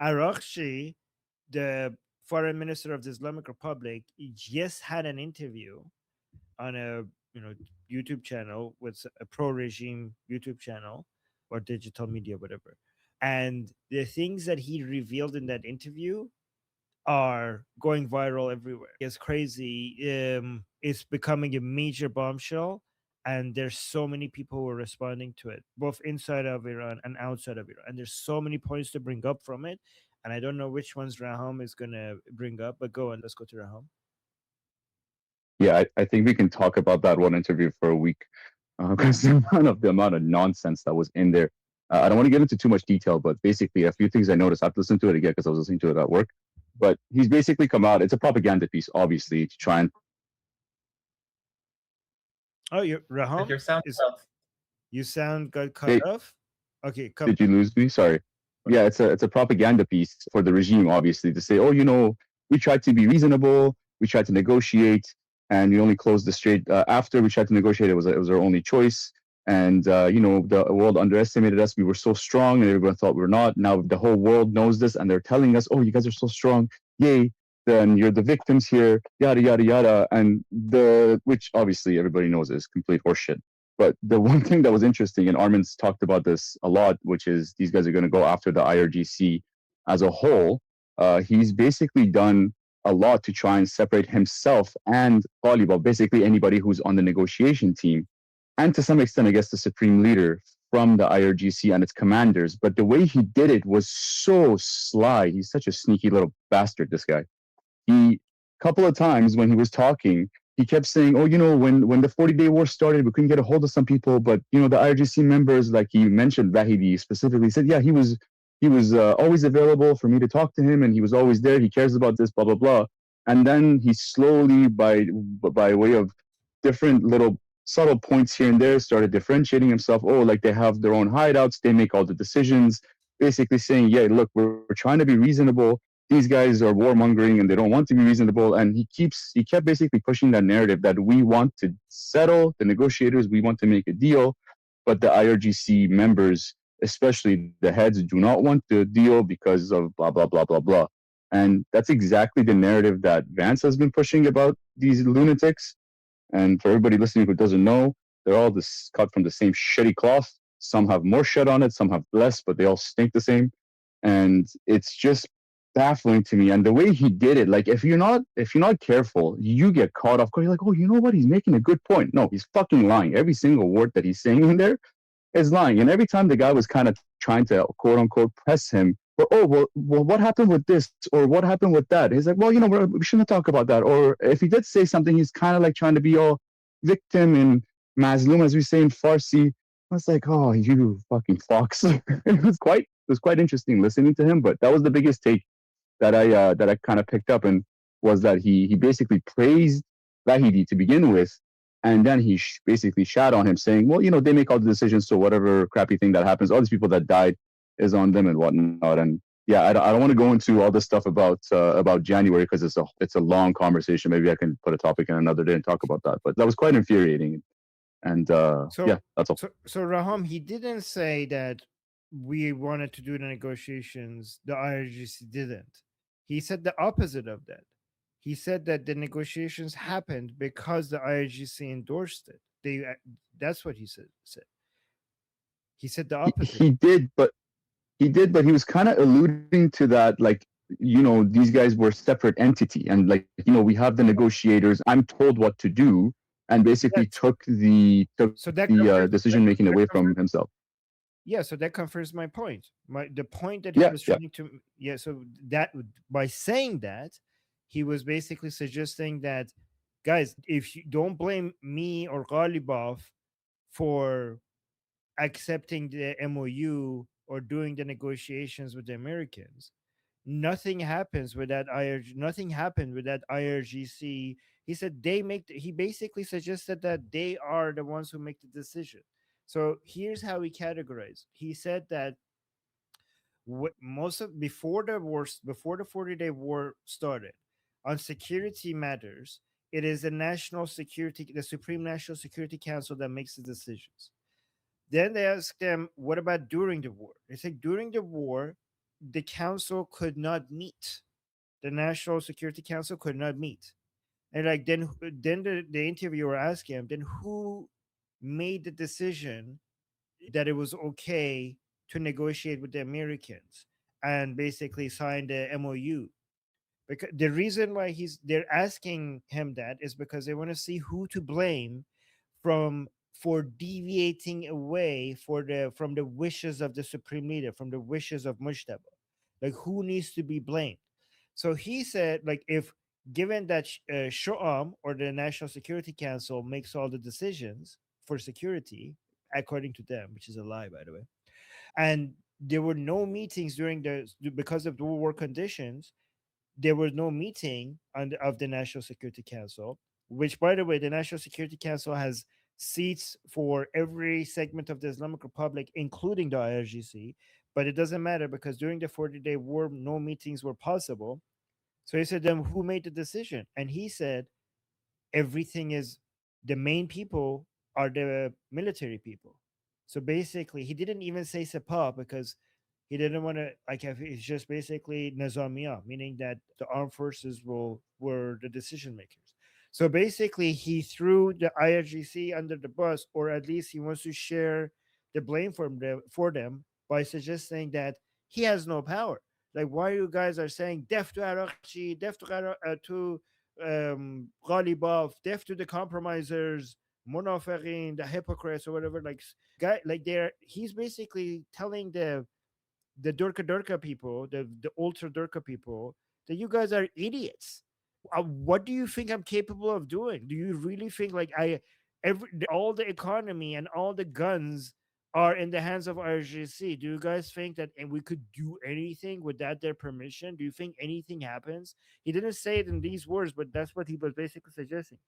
Araghchi, the foreign minister of the Islamic Republic, he just had an interview on a YouTube channel with a pro-regime YouTube channel or digital media, whatever. And the things that he revealed in that interview are going viral everywhere. It's crazy. It's becoming a major bombshell, and there's so many people who are responding to it, both inside of Iran and outside of Iran. And there's so many points to bring up from it, and I don't know which ones Raham is gonna bring up. But go on, let's go to Raham. Yeah, I think we can talk about that one interview for a week because the amount of nonsense that was in there. I don't want to get into too much detail, but basically a few things I noticed. I have to listen to it again because I was listening to it at work. But he's basically come out. It's a propaganda piece, obviously, to try and Oh, you Like Raham your sound is stuff. you sound got cut hey, off. Okay, come. did you lose me? Sorry. Yeah, it's a propaganda piece for the regime, obviously, to say, oh, we tried to be reasonable, we tried to negotiate, and we only closed the strait after we tried to negotiate. It was our only choice, and the world underestimated us. We were so strong, and everyone thought we were not. Now the whole world knows this, and they're telling us, oh, you guys are so strong, yay! Then you're the victims here, yada yada yada, and which obviously everybody knows is complete horseshit. But the one thing that was interesting, and Armin's talked about this a lot, which is these guys are going to go after the IRGC as a whole. He's basically done a lot to try and separate himself and Ghalibaf, basically anybody who's on the negotiation team, and to some extent, I guess, the supreme leader from the IRGC and its commanders. But the way he did it was so sly. He's such a sneaky little bastard, this guy. He, couple of times when he was talking, he kept saying, "Oh, when the 40-day war started, we couldn't get a hold of some people, but the IRGC members, like he mentioned, Vahidi specifically said, yeah, he was always available for me to talk to him, and he was always there. He cares about this, blah blah blah." And then he slowly, by way of different little subtle points here and there, started differentiating himself. Oh, like they have their own hideouts, they make all the decisions. Basically saying, yeah, look, we're trying to be reasonable. These guys are warmongering and they don't want to be reasonable. And he kept basically pushing that narrative that we want to settle, the negotiators, we want to make a deal, but the IRGC members, especially the heads, do not want the deal because of blah blah blah blah blah. And that's exactly the narrative that Vance has been pushing about these lunatics. And for everybody listening who doesn't know, they're all cut from the same shitty cloth. Some have more shit on it, some have less, but they all stink the same. And it's just baffling to me. And the way he did it, like if you're not careful, you get caught off guard. You're like, oh, you know what? He's making a good point. No, he's fucking lying. Every single word that he's saying in there is lying. And every time the guy was kind of trying to quote unquote press him, or oh well, what happened with this or what happened with that? He's like, well, we shouldn't talk about that. Or if he did say something, he's kind of like trying to be all victim and mazlum, as we say in Farsi. I was like, oh, you fucking fox. It was quite interesting listening to him, but that was the biggest take that I kind of picked up, and was that he basically praised Vahidi to begin with, and then he basically shat on him, saying, well, they make all the decisions, so whatever crappy thing that happens, all these people that died is on them and whatnot. And yeah, I don't want to go into all this stuff about January because it's a long conversation. Maybe I can put a topic in another day and talk about that. But that was quite infuriating, and So, yeah, that's all. so Raham, he didn't say that we wanted to do the negotiations. The IRGC didn't. He said the opposite of that. He said that the negotiations happened because the IRGC endorsed it. That's what he said. He said the He, opposite. he did, but he was kind of alluding to that, like, these guys were separate entity, and like, we have the negotiators. I'm told what to do, and basically Yes. took So that the confirms decision making that away confirms from himself. yeah, so that confirms my point. The point that he Yeah, was yeah. trying to so that by saying that, he was basically suggesting that, guys, if you don't blame me or Ghalibaf for accepting the MOU or doing the negotiations with the Americans, nothing happens with that IRG. Nothing happened with that IRGC. He said he basically suggested that they are the ones who make the decision. So here's how he categorized. He said that most of before the 40-day war started, on security matters, it is the Supreme National Security Council that makes the decisions. Then they asked them, what about during the war? They said during the war, the council could not meet. The National Security Council could not meet. And like then the interviewer asked him, then who made the decision that it was okay to negotiate with the Americans and basically sign the MOU? Because the reason why they're asking him that is because they want to see who to blame from for deviating away from the wishes of the supreme leader, from the wishes of Mujtaba. Like who needs to be blamed? So he said, like, if given that Shoam or the National Security Council makes all the decisions for security, according to them, which is a lie, by the way, and there were no meetings during the because of the war conditions, there was no meeting of the National Security Council, which, by the way, the National Security Council has seats for every segment of the Islamic Republic, including the IRGC. But it doesn't matter because during the 40-day war, no meetings were possible. So he said, then who made the decision? And he said, everything is the main people are the military people. So basically, he didn't even say Sepah because he didn't want to like have it's just basically Nazamiya, meaning that the armed forces will were the decision makers. So basically, he threw the IRGC under the bus, or at least he wants to share the blame for them by suggesting that he has no power. Like, why you guys are saying death to Araghchi, death to Ghalibaf, death to the compromisers, Munafiqin, the hypocrites, or whatever. Like, guy, like he's basically telling the Durka people, the ultra Durka people, that you guys are idiots. What do you think I'm capable of doing? Do you really think like all the economy and all the guns are in the hands of IRGC? Do you guys think that and we could do anything without their permission? Do you think anything happens? He didn't say it in these words, but that's what he was basically suggesting.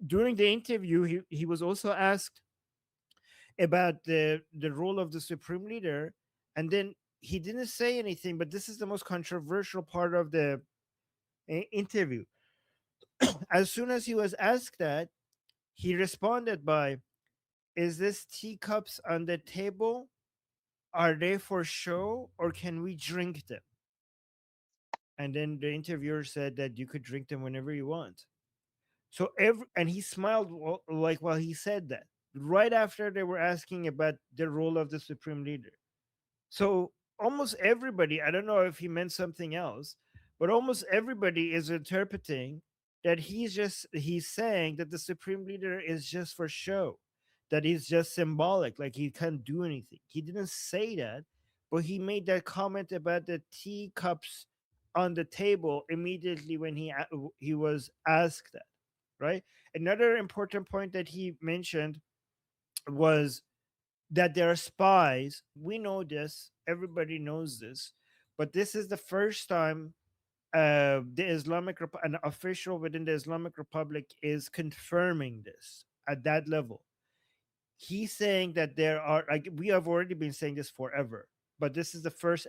During the interview, he was also asked about the role of the supreme leader, and then he didn't say anything. But this is the most controversial part of the interview. As soon as he was asked that, he responded by, "Is this teacups on the table? Are they for show, or can we drink them?" And then the interviewer said that you could drink them whenever you want. So and he smiled like while he said that. Right after they were asking about the role of the supreme leader. So almost everybody, I don't know if he meant something else, but almost everybody is interpreting that he's saying that the supreme leader is just for show, that he's just symbolic, like he can't do anything. He didn't say that, but he made that comment about the teacups on the table immediately when he was asked that, right? Another important point that he mentioned was that there are spies. We know this, everybody knows this, but this is the first time an official within the Islamic Republic is confirming this at that level. He's saying that there are, like, we have already been saying this forever, but this is the first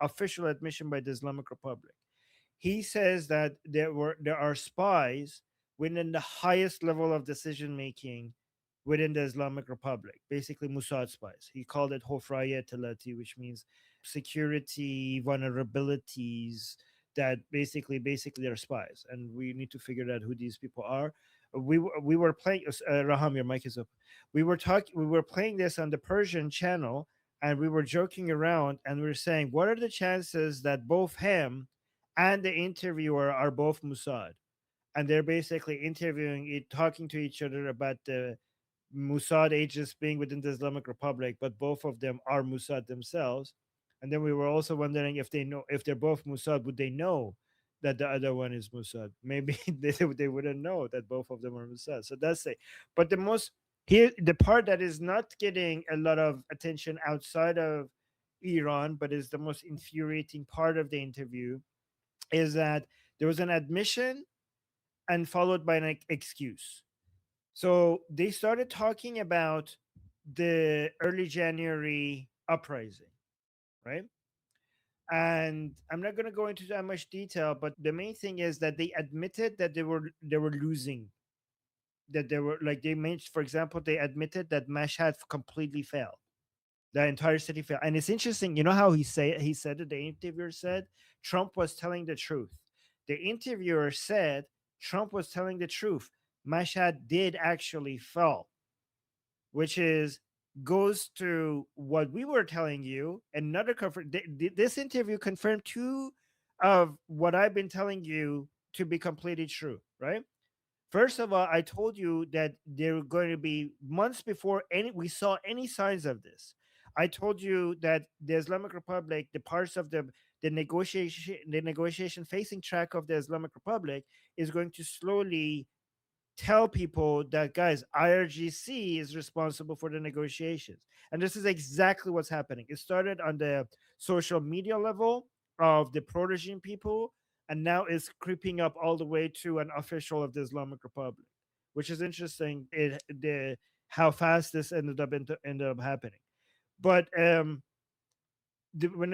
official admission by the Islamic Republic. He says that there are spies within the highest level of decision making within the Islamic Republic, basically Mossad spies. He called it Hofraya Talati, which means security vulnerabilities that basically are spies, and we need to figure out who these people are. We were playing. Raham, your mic is up. We were playing this on the Persian channel, and we were joking around, and we were saying, what are the chances that both him and the interviewer are both Mossad? And they're basically talking to each other about the Mossad agents being within the Islamic Republic, but both of them are Mossad themselves. And then we were also wondering if they're both Mossad, would they know that the other one is Mossad? Maybe they wouldn't know that both of them are Mossad. So that's it. But the part that is not getting a lot of attention outside of Iran, but is the most infuriating part of the interview, is that there was an admission and followed by an excuse. So they started talking about the early January uprising, right? And I'm not going to go into that much detail, but the main thing is that they admitted that they were losing, that they were like they mentioned, for example, they admitted that Mashhad completely failed. The entire city fell. And it's interesting, you know how he said it, the interviewer said Trump was telling the truth. The interviewer said Trump was telling the truth. Mashhad did actually fall, which is goes to what we were telling you. Another this interview confirmed two of what I've been telling you to be completely true, right? First of all, I told you that there were going to be months before any we saw any signs of this. I told you that the Islamic Republic, the parts of the negotiation facing track of the Islamic Republic is going to slowly tell people that, guys, IRGC is responsible for the negotiations. And this is exactly what's happening. It started on the social media level of the pro regime people, and now it's creeping up all the way to an official of the Islamic Republic, which is interesting. The how fast this ended up happening. But when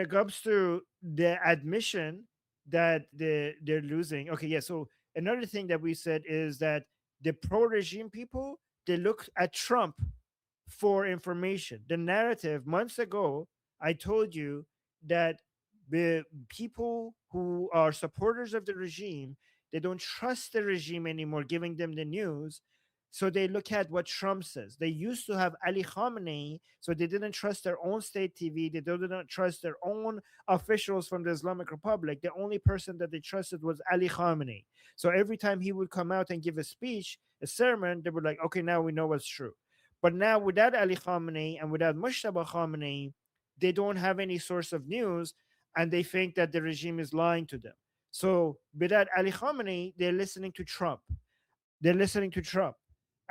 it comes to the admission that they're losing, okay, yeah. So another thing that we said is that the pro regime people, they look at Trump for information. The narrative months ago, I told you that the people who are supporters of the regime, they don't trust the regime anymore giving them the news. So they look at what Trump says. They used to have Ali Khamenei, so they didn't trust their own state TV. They didn't trust their own officials from the Islamic Republic. The only person that they trusted was Ali Khamenei. So every time he would come out and give a speech, a sermon, they were like, okay, now we know what's true. But now without Ali Khamenei and without Mushtaba Khamenei, they don't have any source of news, and they think that the regime is lying to them. So without Ali Khamenei, they're listening to Trump. They're listening to Trump.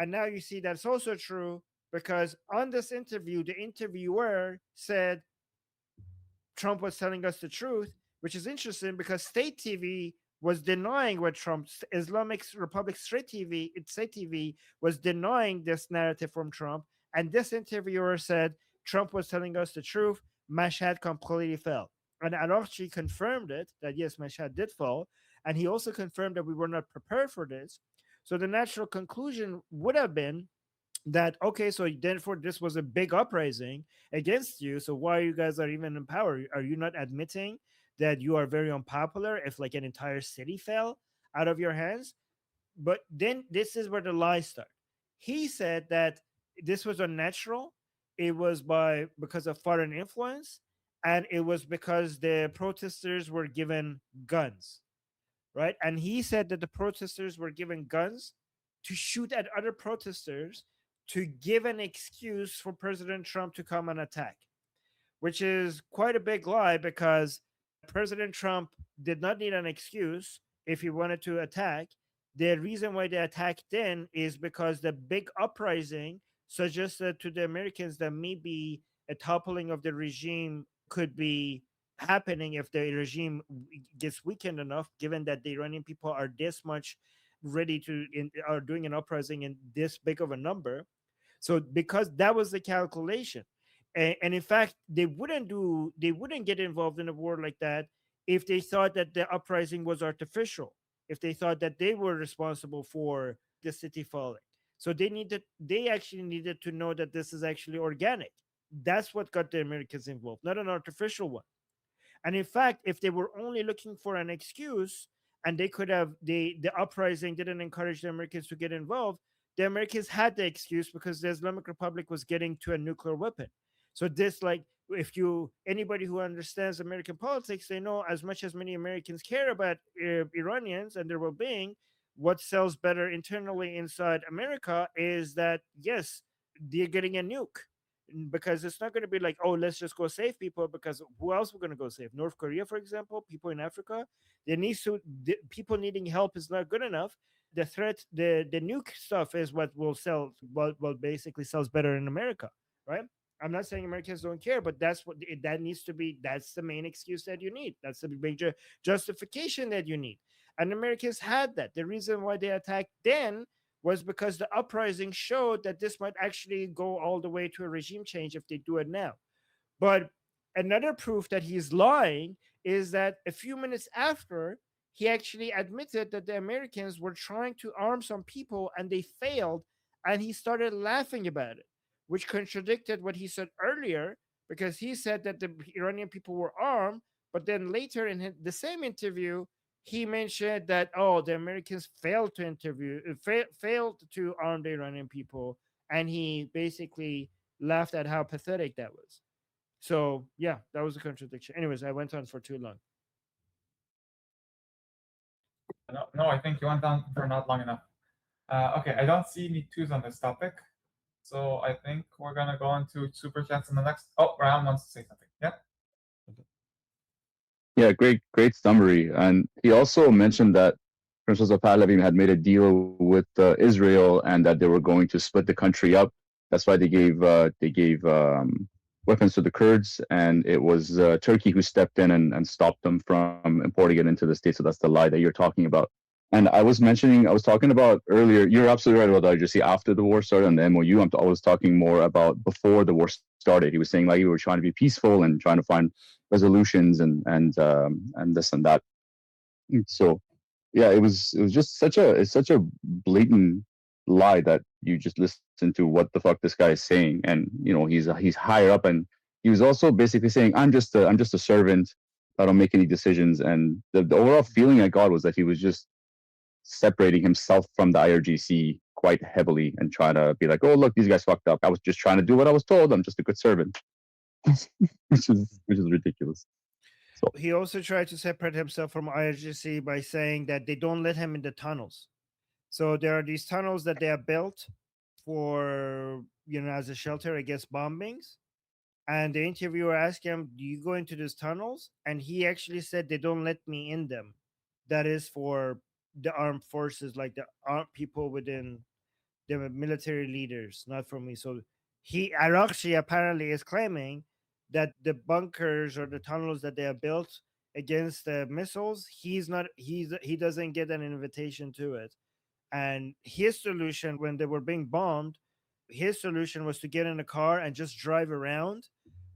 And now you see that's also true because on this interview, the interviewer said Trump was telling us the truth, which is interesting because state TV was denying what Trump's Islamic Republic state TV was denying this narrative from Trump. And this interviewer said Trump was telling us the truth. Mashhad completely fell. And Araghchi confirmed it that yes, Mashhad did fall. And he also confirmed that we were not prepared for this. So the natural conclusion would have been that okay, so therefore this was a big uprising against you, so why you guys are even in power? Are you not admitting that you are very unpopular if like an entire city fell out of your hands? But then this is where the lies start. He said that this was unnatural, it was by because of foreign influence, and it was because the protesters were given guns, right? And he said that the protesters were given guns to shoot at other protesters to give an excuse for President Trump to come and attack, which is quite a big lie because President Trump did not need an excuse if he wanted to attack. The reason why they attacked then is because the big uprising suggested to the Americans that maybe a toppling of the regime could be happening if the regime gets weakened enough, given that the Iranian people are this much ready to are doing an uprising in this big of a number. So because that was the calculation, and in fact, they wouldn't get involved in a war like that if they thought that the uprising was artificial, if they thought that they were responsible for the city falling. So they actually needed to know that this is actually organic. That's what got the Americans involved, not an artificial one. And in fact, if they were only looking for an excuse and they could have the uprising didn't encourage the Americans to get involved, the Americans had the excuse because the Islamic Republic was getting to a nuclear weapon. So this like if you anybody who understands American politics, they know as much as many Americans care about Iranians and their well-being, what sells better internally inside America is that yes, they're getting a nuke, because it's not going to be like, oh, let's just go save people, because who else we're going to go save? North Korea, for example, people in Africa. People needing help is not good enough. The threat, the nuke stuff is what will sell, what basically sells better in America, right? I'm not saying Americans don't care, but that's what that needs to be. That's the main excuse that you need. That's the major justification that you need. And Americans had that. The reason why they attacked then was because the uprising showed that this might actually go all the way to a regime change if they do it now. But another proof that he's lying is that a few minutes after, he actually admitted that the Americans were trying to arm some people and they failed, and he started laughing about it, which contradicted what he said earlier because he said that the Iranian people were armed, but then later in the same interview, he mentioned that, oh, the Americans failed to failed to arm the Iranian people, and he basically laughed at how pathetic that was. So yeah, that was a contradiction. Anyways, I went on for too long. No, no, I think you went on for not long enough. Okay, I don't see any twos on this topic. So I think we're gonna go into super chats in the next. Oh, Ryan wants to say something. Yeah. Yeah, great summary. And he also mentioned that Princess of Pahlavi had made a deal with Israel and that they were going to split the country up. That's why they gave weapons to the Kurds, and it was Turkey who stepped in and stopped them from importing it into the state. So that's the lie that you're talking about. And I was talking about earlier. You're absolutely right about that. Just see after the war started on the MOU. I was talking more about before the war started. He was saying like we were trying to be peaceful and trying to find resolutions and this and that. So yeah, it was just such a blatant lie that you just listen to what the fuck this guy is saying, and he's higher up, and he was also basically saying I'm just a servant. I don't make any decisions, and the overall feeling I got was that he was just separating himself from the IRGC quite heavily and trying to be like, oh look, these guys fucked up. I was just trying to do what I was told. I'm just a good servant, which is ridiculous. So He also tried to separate himself from IRGC by saying that they don't let him in the tunnels. So there are these tunnels that they have built for, as a shelter against bombings. And the interviewer asked him, "Do you go into these tunnels?" And he actually said, "They don't let me in them. That is for the armed forces, like the armed people within the military leaders, not for me." So Araghchi apparently is claiming that the bunkers or the tunnels that they have built against the missiles, he doesn't get an invitation to it. And his solution when they were being bombed, his solution was to get in a car and just drive around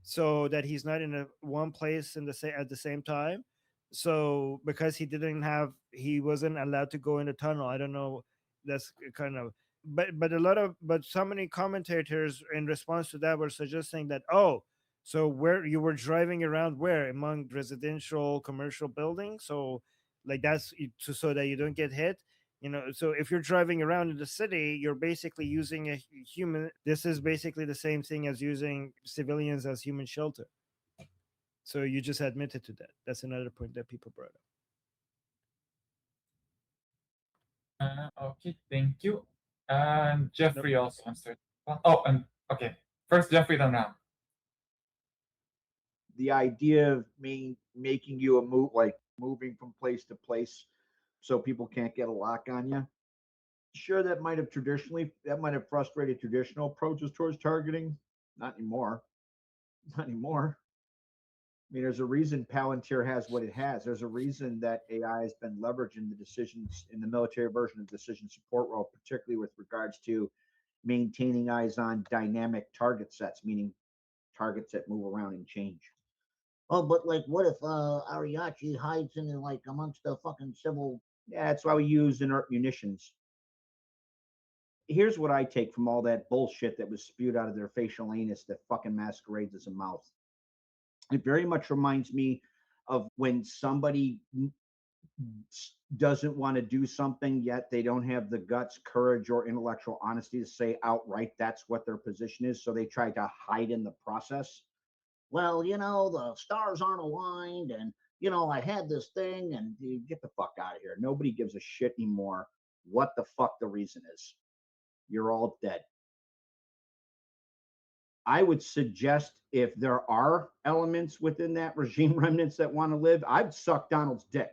so that he's not in one place at the same time. So because he wasn't allowed to go in the tunnel. I don't know. That's kind of, but so many commentators in response to that were suggesting that, oh, so where you were driving around, where among residential commercial buildings, so like so that you don't get hit. So if you're driving around in the city, you're basically using a human. This is basically the same thing as using civilians as human shelter. So you just admitted to that. That's another point that people brought up. Okay, thank you. And Nope. Jeffrey also wants to. Oh, and okay. First Jeffrey, then Ram. The idea of making you a move, like moving from place to place so people can't get a lock on you. Sure, that might have frustrated traditional approaches towards targeting. Not anymore. Not anymore. I mean, there's a reason Palantir has what it has. There's a reason that AI has been leveraged in the decisions in the military version of decision support role, particularly with regards to maintaining eyes on dynamic target sets, meaning targets that move around and change. Oh, but like, what if Ariachi hides in like amongst the fucking civil? Yeah, that's why we use inert munitions. Here's what I take from all that bullshit that was spewed out of their facial anus that fucking masquerades as a mouth. It very much reminds me of when somebody doesn't want to do something, yet they don't have the guts, courage, or intellectual honesty to say outright that's what their position is. So they try to hide in the process. Well, the stars aren't aligned, and I had this thing, and You get the fuck out of here. Nobody gives a shit anymore what the fuck the reason is. You're all dead. I would suggest if there are elements within that regime remnants that want to live, I'd suck Donald's dick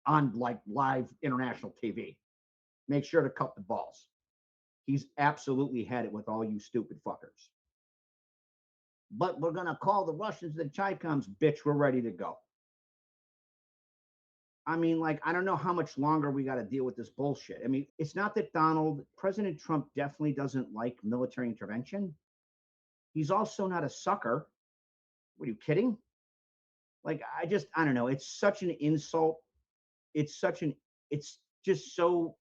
on like live international TV. Make sure to cut the balls. He's absolutely had it with all you stupid fuckers. but we're gonna call the Russians The chai comes, bitch, we're ready to go. I mean, like, I don't know how much longer we got to deal with this bullshit. I mean, it's not that President Trump definitely doesn't like military intervention. He's also not a sucker. What are you kidding? Like, I don't know. It's such an insult. It's just so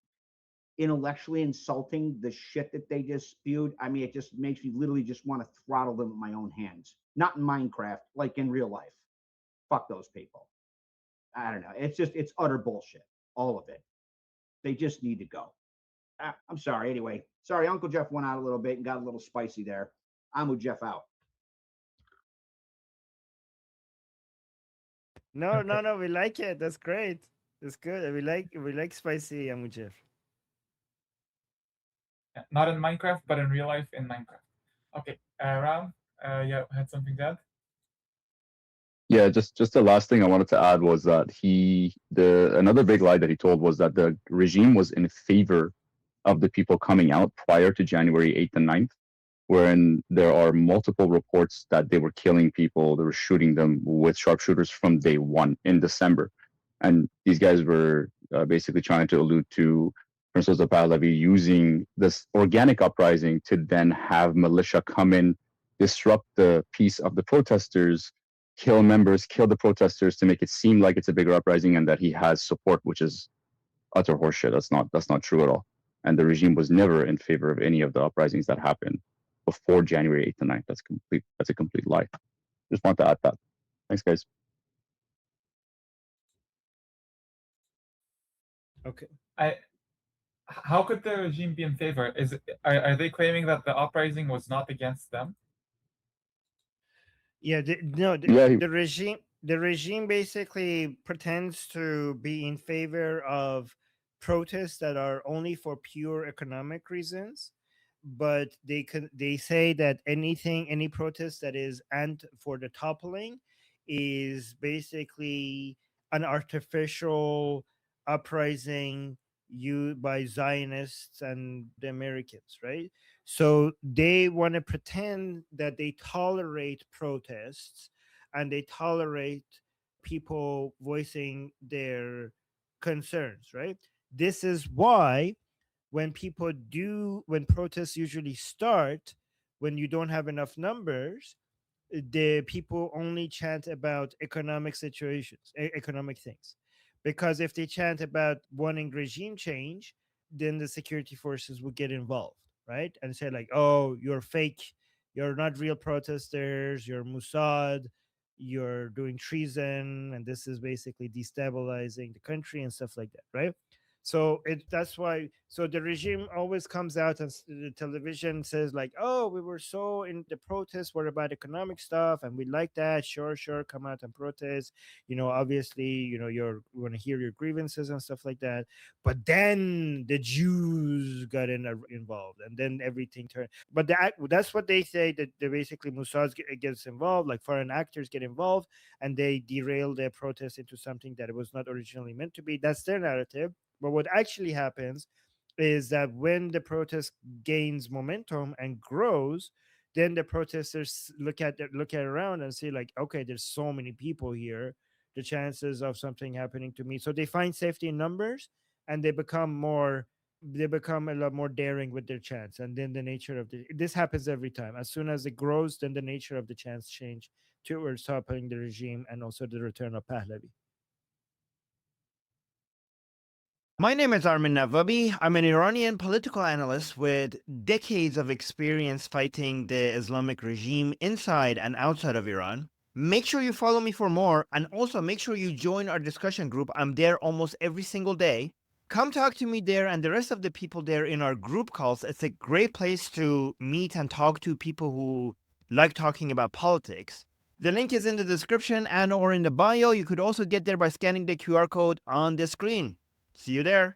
intellectually insulting the shit that they just spewed. I mean, it just makes me literally just want to throttle them with my own hands. Not in Minecraft, like in real life. Fuck those people. I don't know. It's utter bullshit. All of it. They just need to go. I'm sorry. Anyway, sorry, Uncle Jeff went out a little bit and got a little spicy there. I'm with Jeff out. No, no, no. We like it. That's great. That's good. We like spicy Amujef. Yeah, not in Minecraft, but in real life in Minecraft. Okay, Ram, you had something to add? Yeah, just the last thing I wanted to add was that another big lie that he told was that the regime was in favor of the people coming out prior to January 8th and 9th, wherein there are multiple reports that they were killing people, they were shooting them with sharpshooters from day one in December. And these guys were basically trying to allude to Prince of Pahlavi using this organic uprising to then have militia come in, disrupt the peace of the protesters, kill members, kill the protesters to make it seem like it's a bigger uprising and that he has support, which is utter horseshit. That's not true at all. And the regime was never in favor of any of the uprisings that happened before January 8th and 9th. That's a complete lie. Just want to add that. Thanks, guys. Okay. How could the regime be in favor? Are they claiming that the uprising was not against them? Yeah, the regime basically pretends to be in favor of protests that are only for pure economic reasons, but they say that any protest that is and for the toppling is basically an artificial uprising by Zionists and the Americans, right? So they want to pretend that they tolerate protests and they tolerate people voicing their concerns, right? This is why when protests usually start, when you don't have enough numbers, the people only chant about economic situations, economic things. Because if they chant about wanting regime change, then the security forces would get involved, right? And say like, "Oh, you're fake. You're not real protesters. You're Mossad. You're doing treason, and this is basically destabilizing the country and stuff like that," right? So that's why. So the regime always comes out and the television says like, "Oh, we were so in the protests were about economic stuff, and we like that. Sure, sure, come out and protest. Obviously, we want to hear your grievances and stuff like that." But then the Jews got involved, and then everything turned. But that's what they say, that they basically Mossad gets involved, like foreign actors get involved, and they derail their protest into something that it was not originally meant to be. That's their narrative. But what actually happens is that when the protest gains momentum and grows, then the protesters look at around and say like, okay, there's so many people here, the chances of something happening to me. So they find safety in numbers, and they become a lot more daring with their chants. And then the nature of this happens every time. As soon as it grows, then the nature of the chants change towards toppling the regime and also the return of Pahlavi. My name is Armin Navabi. I'm an Iranian political analyst with decades of experience fighting the Islamic regime inside and outside of Iran. Make sure you follow me for more, and also make sure you join our discussion group. I'm there almost every single day. Come talk to me there and the rest of the people there in our group calls. It's a great place to meet and talk to people who like talking about politics. The link is in the description and or in the bio. You could also get there by scanning the QR code on the screen. See you there.